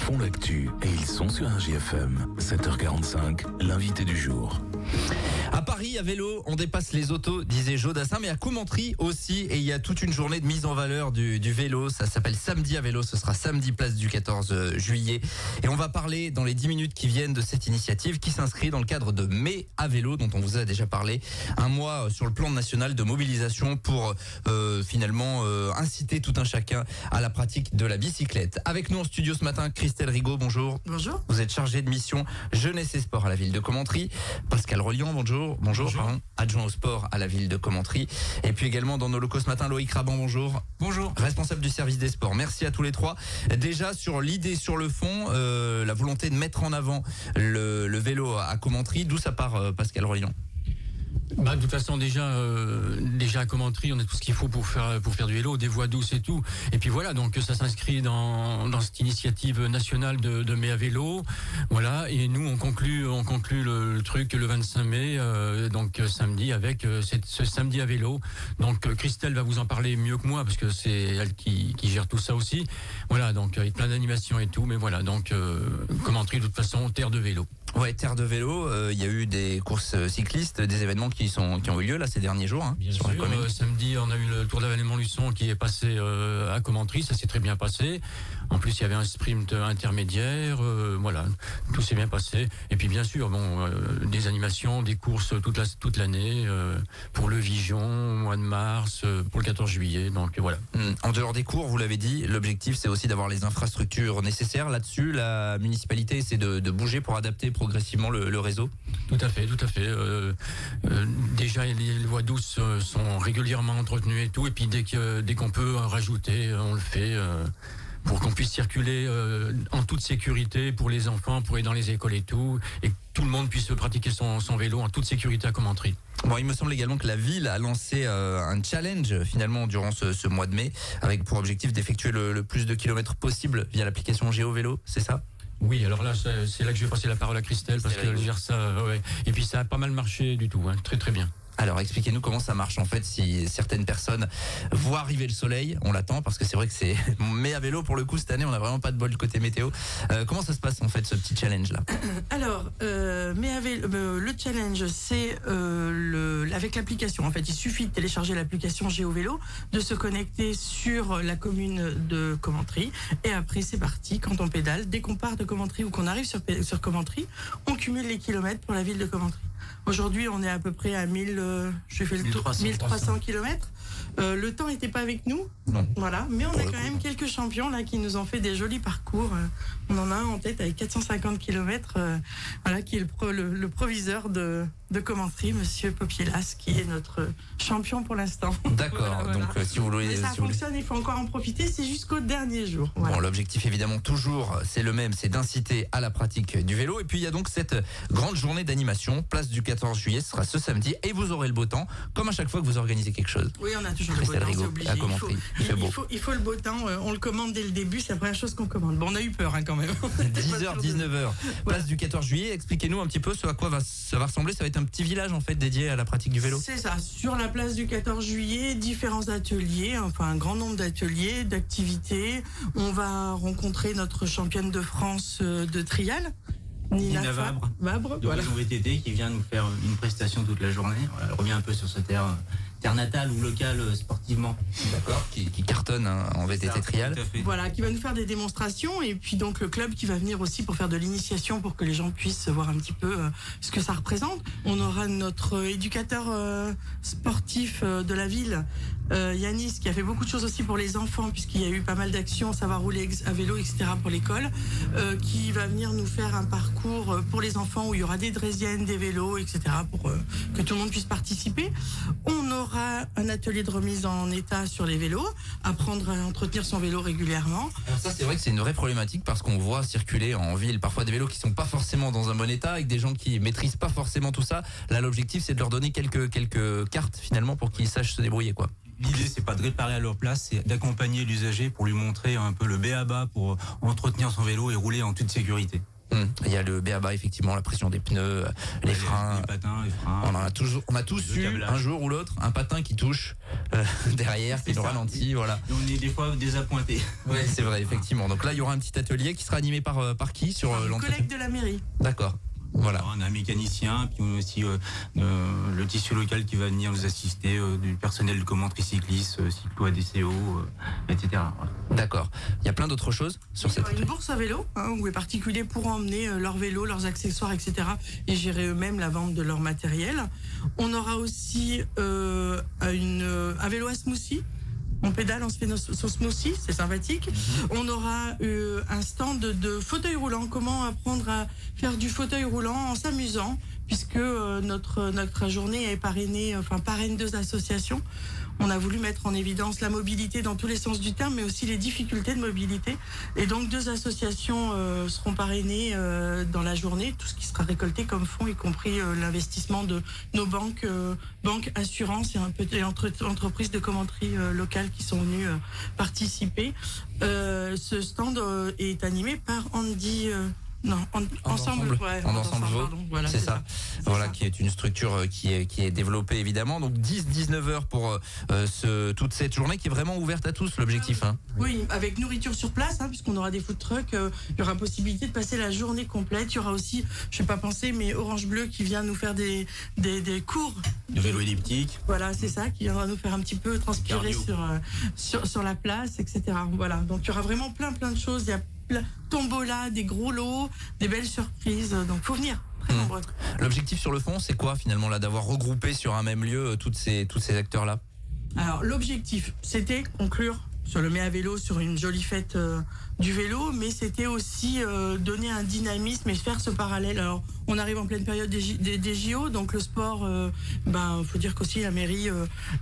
font l'actu et ils sont sur un GFM. 7h45, l'invité du jour. À Paris, à vélo, on dépasse les autos, disait Joe Dassin, mais à Commentry aussi, et il y a toute une journée de mise en valeur du vélo. Ça s'appelle Samedi à vélo, ce sera samedi place du 14 juillet. Et on va parler dans les 10 minutes qui viennent de cette initiative qui s'inscrit dans le cadre de Mai à vélo, dont on vous a déjà parlé. Un mois sur le plan national de mobilisation pour finalement inciter tout un chacun à la pratique de la bicyclette. Avec nous en studio ce matin, Christelle Rigaud, bonjour. Bonjour. Vous êtes chargée de mission jeunesse et sport à la ville de Commentry. Pascal Reliant, bonjour. Bonjour. Pardon, adjoint au sport à la ville de Commentry. Et puis également dans nos locaux ce matin, Loïc Raban, bonjour. Bonjour. Responsable du service des sports. Merci à tous les trois. Déjà sur l'idée, sur le fond, la volonté de mettre en avant le vélo à Commentry, d'où ça part, Pascal Reliant? De toute façon, déjà à Commentry, on a tout ce qu'il faut pour faire du vélo, des voies douces et tout. Et puis voilà, donc ça s'inscrit dans cette initiative nationale de mai à vélo. Voilà, et nous on conclut le truc le 25 mai, donc samedi avec ce samedi à vélo. Donc Christelle va vous en parler mieux que moi parce que c'est elle qui gère tout ça aussi. Voilà, donc avec plein d'animations et tout. Mais voilà, donc Commentry de toute façon terre de vélo. Ouais, terre de vélo. Il y a eu des courses cyclistes, des événements qui ont eu lieu là ces derniers jours. Bien sûr. Samedi, on a eu le Tour d'Avesnes Montluçon qui est passé à Commentry. Ça s'est très bien passé. En plus, il y avait un sprint intermédiaire. Voilà, tout s'est bien passé. Et puis, bien sûr, des animations, des courses toute l'année pour le Vision, au mois de mars, pour le 14 juillet. Donc voilà. En dehors des cours, vous l'avez dit, l'objectif c'est aussi d'avoir les infrastructures nécessaires. Là-dessus, la municipalité essaie de bouger pour adapter progressivement le réseau. Tout à fait. Déjà, les voies douces sont régulièrement entretenues et tout. Et puis dès qu'on peut rajouter, on le fait pour qu'on puisse circuler en toute sécurité pour les enfants, pour aller dans les écoles et tout, et que tout le monde puisse pratiquer son vélo en toute sécurité à Commentry. Bon, il me semble également que la ville a lancé un challenge finalement durant ce mois de mai, avec pour objectif d'effectuer le plus de kilomètres possible via l'application GeoVélo, c'est ça ? Oui, alors là, c'est là que je vais passer la parole à Christelle, parce qu'elle gère ça, ouais. Et puis ça a pas mal marché du tout, hein. Très très bien. Alors expliquez-nous comment ça marche en fait si certaines personnes voient arriver le soleil, on l'attend parce que c'est vrai que c'est mai à vélo pour le coup cette année on n'a vraiment pas de bol du côté météo. Comment ça se passe en fait ce petit challenge là? Alors mai à vélo, le challenge c'est avec l'application. En fait, il suffit de télécharger l'application GeoVélo, de se connecter sur la commune de Commentry et après c'est parti. Quand on pédale, dès qu'on part de Commentry ou qu'on arrive sur Commentry, on cumule les kilomètres pour la ville de Commentry. Aujourd'hui, on est à peu près à 1300 kilomètres. Le temps n'était pas avec nous. Non. Voilà. Mais on a quand même quelques champions là qui nous ont fait des jolis parcours. On en a un en tête avec 450 kilomètres. Voilà, qui est le proviseur de Commentry, Monsieur Popielas, qui est notre champion pour l'instant. D'accord. Voilà. Donc si vous voulez. Mais ça fonctionne, il faut encore en profiter. C'est jusqu'au dernier jour. Voilà. Bon, l'objectif évidemment toujours, c'est le même, c'est d'inciter à la pratique du vélo. Et puis il y a donc cette grande journée d'animation, place du 14 juillet, ce sera ce samedi, et vous aurez le beau temps, comme à chaque fois que vous organisez quelque chose. Oui, on a toujours le beau temps, c'est obligé. Il faut le beau temps, on le commande dès le début, c'est la première chose qu'on commande. Bon, on a eu peur quand même. 10h, 19h, place du 14 juillet, expliquez-nous un petit peu ce à quoi ça va ressembler. Ça va être un petit village en fait dédié à la pratique du vélo. C'est ça, sur la place du 14 juillet, différents ateliers, enfin un grand nombre d'ateliers, d'activités. On va rencontrer notre championne de France de trial. Nina Vabre, de voilà. VTT qui vient nous faire une prestation toute la journée. Voilà, elle revient un peu sur sa terre natale ou locale sportivement. D'accord. Qui cartonne en VTT trial. Voilà, qui va nous faire des démonstrations et puis donc le club qui va venir aussi pour faire de l'initiation pour que les gens puissent voir un petit peu ce que ça représente. On aura notre éducateur sportif de la ville, Yanis, qui a fait beaucoup de choses aussi pour les enfants puisqu'il y a eu pas mal d'actions, savoir rouler à vélo, etc. pour l'école, qui va venir nous faire un parcours pour les enfants où il y aura des draisiennes, des vélos, etc. pour que tout le monde puisse participer. On aura un atelier de remise en état sur les vélos, apprendre à entretenir son vélo régulièrement. Alors ça c'est vrai que c'est une vraie problématique parce qu'on voit circuler en ville parfois des vélos qui sont pas forcément dans un bon état avec des gens qui maîtrisent pas forcément tout ça. Là l'objectif c'est de leur donner quelques cartes finalement pour qu'ils sachent se débrouiller quoi. L'idée, c'est pas de réparer à leur place, c'est d'accompagner l'usager pour lui montrer un peu le b.a.-ba pour entretenir son vélo et rouler en toute sécurité. Il y a le BABA, effectivement, la pression des pneus, les freins. Les patins, les freins. On a tous Le eu câblage. un jour ou l'autre un patin qui touche derrière, qui C'est nous ça. ralentit, voilà. Et on est des fois désappointés. Oui, c'est vrai, effectivement. Donc là, il y aura un petit atelier qui sera animé par qui sur Un l'entretien. collègue de la mairie. D'accord. Voilà. On a un mécanicien, puis on a aussi le tissu local qui va venir nous assister, du personnel de commanderie cycliste, cyclo ADCO, etc. Voilà. D'accord. Il y a plein d'autres choses sur Il y cette. aura une bourse à vélo, où les particuliers pourront emmener leurs vélos, leurs accessoires, etc. et gérer eux-mêmes la vente de leur matériel. On aura aussi un vélo à smoothie. On pédale, on se fait son smoothie, c'est sympathique. On aura un stand de fauteuil roulant. Comment apprendre à faire du fauteuil roulant en s'amusant, puisque notre journée est parraine 2 associations. On a voulu mettre en évidence la mobilité dans tous les sens du terme, mais aussi les difficultés de mobilité. Et donc 2 associations seront parrainées dans la journée, tout ce qui sera récolté comme fonds, y compris l'investissement de nos banques, assurances et un peu entreprises de commanderie locales qui sont venues participer. Ce stand est animé par Andy. Ensemble Vaud. Pardon, voilà, c'est ça. Voilà, ça. qui est une structure qui est développée évidemment. Donc 10-19 heures pour toute cette journée qui est vraiment ouverte à tous, l'objectif. Hein. Oui, avec nourriture sur place, puisqu'on aura des food trucks, il y aura possibilité de passer la journée complète. Il y aura aussi, je ne sais pas penser, mais Orange Bleu qui vient nous faire des cours De vélo elliptique. Voilà, c'est ça, qui viendra nous faire un petit peu transpirer sur la place, etc. Voilà, donc il y aura vraiment plein de choses. Il y a tombola, des gros lots, des belles surprises. Donc faut venir, très nombreux. L'objectif sur le fond, c'est quoi finalement là, d'avoir regroupé sur un même lieu tous ces acteurs-là? Alors l'objectif, c'était conclure sur le Mai à vélo, sur une jolie fête du vélo, mais c'était aussi donner un dynamisme et faire ce parallèle. Alors on arrive en pleine période des JO, donc le sport, faut dire qu'aussi la mairie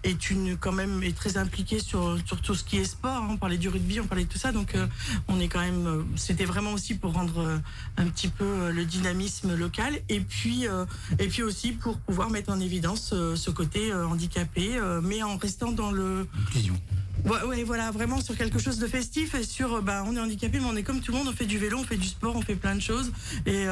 est très impliquée sur tout ce qui est sport. On parlait du rugby, on parlait de tout ça, donc on est quand même. C'était vraiment aussi pour rendre un petit peu le dynamisme local, et puis aussi pour pouvoir mettre en évidence ce côté handicapé, mais en restant dans le Inclusion. Ouais, voilà, vraiment sur quelque chose de festif et sur, on est handicapé, mais on est comme tout le monde, on fait du vélo, on fait du sport, on fait plein de choses, et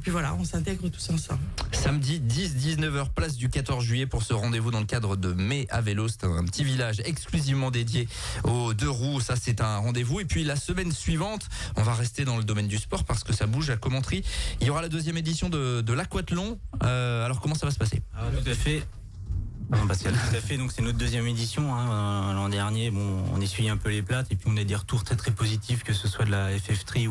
puis voilà, on s'intègre tous ensemble. Samedi 10-19h, place du 14 juillet pour ce rendez-vous dans le cadre de Mai à vélo. C'est un petit village exclusivement dédié aux 2 roues. Ça, c'est un rendez-vous. Et puis la semaine suivante, on va rester dans le domaine du sport parce que ça bouge à Commentry. Il y aura la 2e édition de l'aquathlon. Alors comment ça va se passer? Tout à fait. Non, Pascal, tout à fait. Donc c'est notre 2e édition. L'an dernier, on essuie un peu les plates et puis on a des retours très très positifs, que ce soit de la FF3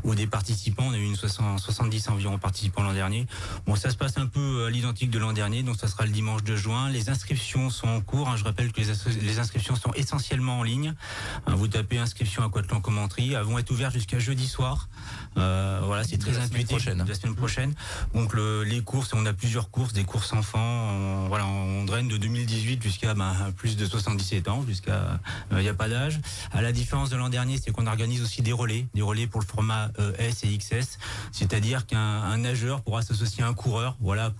ou des participants. On a eu une 70 environ participants l'an dernier. Bon, ça se passe un peu à l'identique de l'an dernier. Donc ça sera le dimanche 2 juin. Les inscriptions sont en cours. Je rappelle que les inscriptions sont essentiellement en ligne. Vous tapez inscription Aquathlon Commentry. Elles vont être ouvertes jusqu'à jeudi soir. Voilà, c'est très intuitif. La semaine prochaine. Donc les courses, on a plusieurs courses, des courses enfants. On draine de 2018 jusqu'à plus de 77 ans, jusqu'à il n'y a pas d'âge. À la différence de l'an dernier, c'est qu'on organise aussi des relais pour le format S et XS, c'est-à-dire qu'un nageur pourra s'associer à un coureur. Voilà,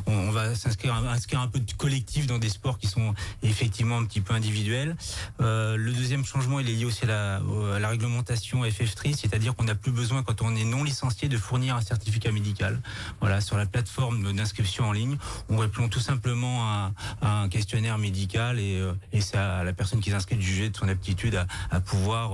on va inscrire un peu de collectif dans des sports qui sont effectivement un petit peu individuels. Le deuxième changement, il est lié aussi à la réglementation FF3, c'est-à-dire qu'on n'a plus besoin, quand on est non licencié, de fournir un certificat médical. Voilà, sur la plateforme d'inscription en ligne, on répond tout simplement à un questionnaire médical et c'est à la personne qui s'inscrit de juger de son aptitude à pouvoir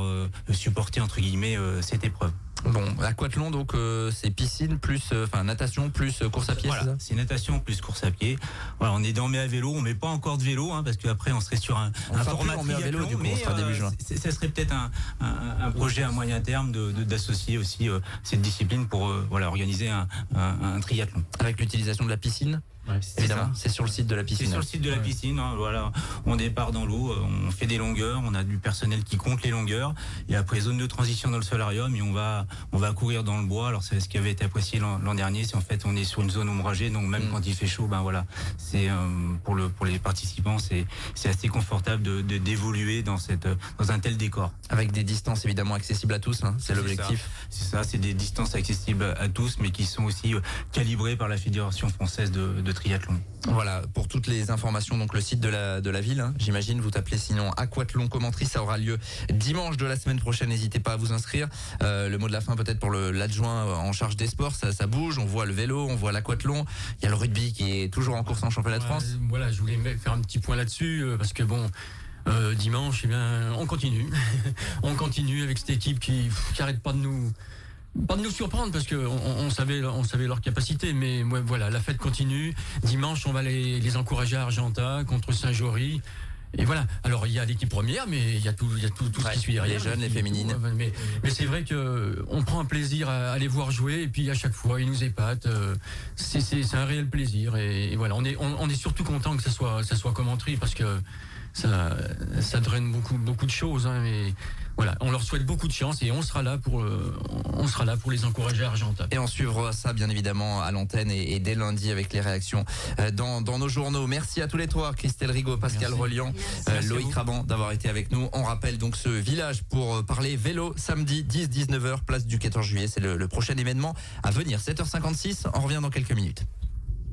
supporter entre guillemets cette épreuve. Bon, aquathlon, donc c'est piscine plus natation plus course à pied. Voilà, c'est natation plus course à pied. Voilà, on est dans Mai à vélo, on met pas encore de vélo parce qu'après on serait sur un format Mai à vélo, du coup, mais on sera début juin. ça serait peut-être un projet à moyen terme d'associer aussi cette discipline pour organiser un triathlon. Avec l'utilisation de la piscine. Ouais, évidemment, c'est sur le site de la piscine. C'est sur le site de la piscine, voilà. On départ dans l'eau, on fait des longueurs, on a du personnel qui compte les longueurs, et après zone de transition dans le solarium, et on va courir dans le bois. Alors c'est ce qui avait été apprécié l'an dernier, c'est en fait on est sur une zone ombragée, donc même quand il fait chaud, c'est pour les participants, c'est assez confortable d'évoluer dans un tel décor. Avec des distances évidemment accessibles à tous, c'est l'objectif. C'est ça, c'est des distances accessibles à tous, mais qui sont aussi calibrées par la Fédération française de triathlon. Voilà, pour toutes les informations, donc le site de la ville, hein, j'imagine, vous tapez sinon Aquathlon Commentry, ça aura lieu dimanche de la semaine prochaine, n'hésitez pas à vous inscrire. Le mot de la fin peut-être pour l'adjoint en charge des sports, ça bouge, on voit le vélo, on voit l'aquathlon, il y a le rugby qui est toujours en course en championnat de France. Voilà, je voulais faire un petit point là-dessus, parce que bon, dimanche, eh bien, on continue. On continue avec cette équipe qui arrête pas de nous surprendre, parce que on savait leur capacité, mais ouais, voilà, la fête continue. Dimanche, on va les encourager à Argentat contre Saint-Jory. Et voilà. Alors il y a l'équipe première, mais il y a tout ce qui suit derrière. Les jeunes, les féminines. Mais c'est vrai que on prend un plaisir à les voir jouer, et puis à chaque fois ils nous épatent. C'est un réel plaisir, et voilà. On est surtout content que ça soit Commentry, parce que ça draine beaucoup de choses, hein, mais voilà, on leur souhaite beaucoup de chance, et on sera là pour les encourager à Argentat. Et on suivra ça bien évidemment à l'antenne et dès lundi avec les réactions dans nos journaux. Merci à tous les trois, Christelle Rigaud, Pascal Reliant, Loïc Raban d'avoir été avec nous. On rappelle donc ce village pour parler vélo samedi 10-19h, place du 14 juillet. C'est le prochain événement à venir. 7h56, on revient dans quelques minutes.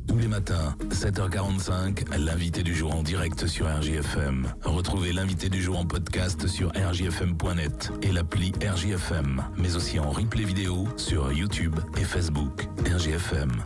Tous les matins, 7h45, l'invité du jour en direct sur RJFM. Retrouvez l'invité du jour en podcast sur rjfm.net et l'appli RJFM, mais aussi en replay vidéo sur YouTube et Facebook. RJFM.